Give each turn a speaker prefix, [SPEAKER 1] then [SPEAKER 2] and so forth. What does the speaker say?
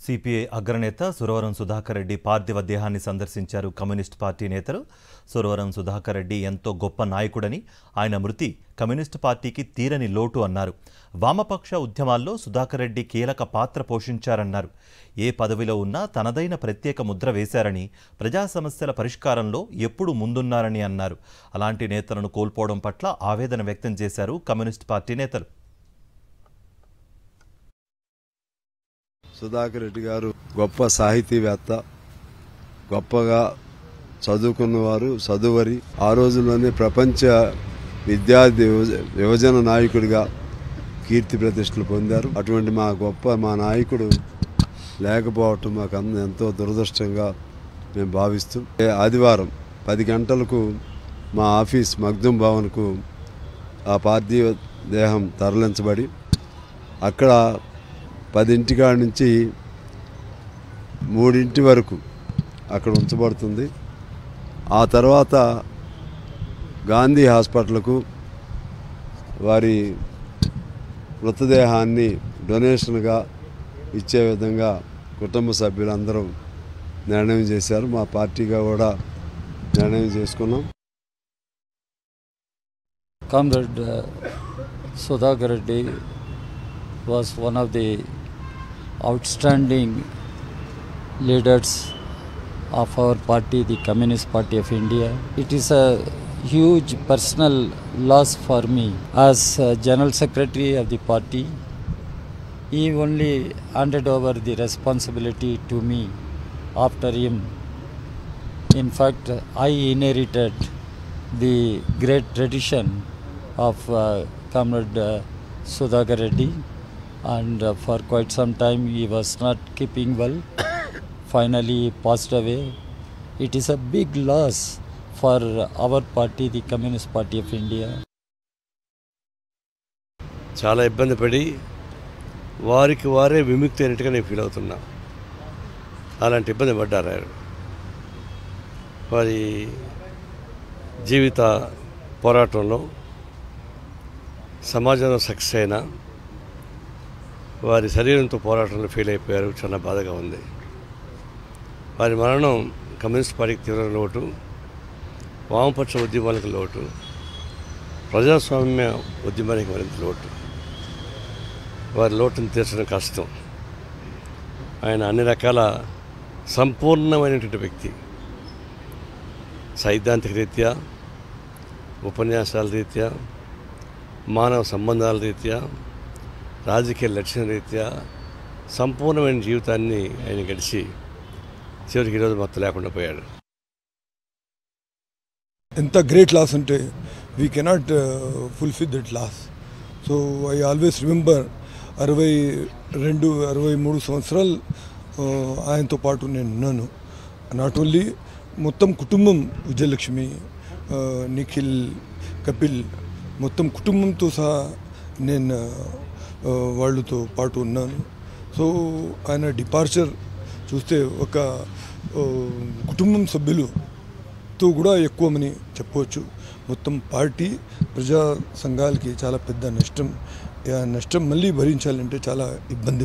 [SPEAKER 1] CPI అగ్రనేత సురవరం సుధాకర్ రెడ్డి పార్థివ దేహాన్ని సందర్శించారు కమ్యూనిస్ట్ పార్టీ నేతలు. సురవరం సుధాకర్ రెడ్డి ఎంతో గొప్ప నాయకుడని, ఆయన మృతి కమ్యూనిస్ట్ పార్టీకి తీరని లోటు అన్నారు. వామపక్ష ఉద్యమాల్లో సుధాకర్ రెడ్డి కీలక పాత్ర పోషించారన్నారు. ఏ పదవిలో ఉన్నా తనదైన ప్రత్యేక ముద్ర వేశారని, ప్రజా సమస్యల పరిష్కారంలో ఎప్పుడూ ముందున్నారని అన్నారు. అలాంటి నేతలను కోల్పోవడం పట్ల ఆవేదన వ్యక్తం చేశారు కమ్యూనిస్ట్ పార్టీ నేతలు.
[SPEAKER 2] సుధాకర్ రెడ్డి గారు గొప్ప సాహితీవేత్త, గొప్పగా చదువుకున్నవారు, చదువరి. ఆ రోజుల్లోనే ప్రపంచ విద్యార్థి యువజన నాయకుడిగా కీర్తి ప్రతిష్టలు పొందారు. అటువంటి మా నాయకుడు లేకపోవటం మాకు ఎంతో దురదృష్టంగా మేము భావిస్తూ, ఆదివారం 10 గంటలకు మా ఆఫీస్ మగ్దుం భవన్కు ఆ పార్థివ దేహం తరలించబడి అక్కడ 10 నుంచి 3 వరకు అక్కడ ఉంచబడుతుంది. ఆ తర్వాత గాంధీ హాస్పిటల్కు వారి మృతదేహాన్ని డొనేషన్గా ఇచ్చే విధంగా కుటుంబ సభ్యులందరూ నిర్ణయం చేశారు. మా పార్టీగా కూడా నిర్ణయం చేసుకున్నాం.
[SPEAKER 3] Comrade Sudhakar Reddy was one of the outstanding leaders of our party, the Communist Party of India. It is a huge personal loss for me. As General Secretary of the party, he only handed over the responsibility to me after him. In fact, I inherited the great tradition of Comrade Sudhakar Reddy, and for quite some time he was not keeping well. Finally he passed away. It is a big loss for our party, the Communist Party of India.
[SPEAKER 4] చాలా ఇబ్బంది పడి వారికి వారే విముక్తి అయినట్టుగా నేను feel అవుతున్నా. అలాంటి ఇబ్బంది పడ్డారు. వారి జీవిత పోరాటంలో సమాజంలో సక్సెస్ అయినా వారి శరీరంతో పోరాటంలో ఫెయిల్ అయిపోయారు. చాలా బాధగా ఉంది. వారి మరణం కమ్యూనిస్ట్ పార్టీకి తీవ్రమైన లోటు, వామపక్ష ఉద్యమాలకు లోటు, ప్రజాస్వామ్య ఉద్యమానికి మరింత లోటు. వారి లోటును తీర్చడం కష్టం. ఆయన అన్ని రకాల సంపూర్ణమైనటువంటి వ్యక్తి. సైద్ధాంతిక రీత్యా, ఉపన్యాసాల రీత్యా, మానవ సంబంధాల రీత్యా, రాజకీయ లక్ష్యం రీత్యా సంపూర్ణమైన జీవితాన్ని ఆయన గడిచి చివరికి ఈరోజు మొత్తం లేకుండా పోయాడు.
[SPEAKER 5] ఎంత గ్రేట్ లాస్ అంటే we cannot fulfil that loss. So I always remember 63 సంవత్సరాలు ఆయనతో పాటు నేను ఉన్నాను. నాట్ ఓన్లీ మొత్తం కుటుంబం, విజయలక్ష్మి, నిఖిల్, కపిల్, మొత్తం కుటుంబంతో సహా నేను వాళ్ళతో పాటు ఉన్నాను. సో ఆయన డిపార్చర్ చూస్తే ఒక కుటుంబం సభ్యులతో కూడా ఎక్కువమని చెప్పవచ్చు. మొత్తం పార్టీ, ప్రజా సంఘాలకి చాలా పెద్ద నష్టం. ఆ నష్టం మళ్ళీ భరించాలంటే చాలా ఇబ్బంది.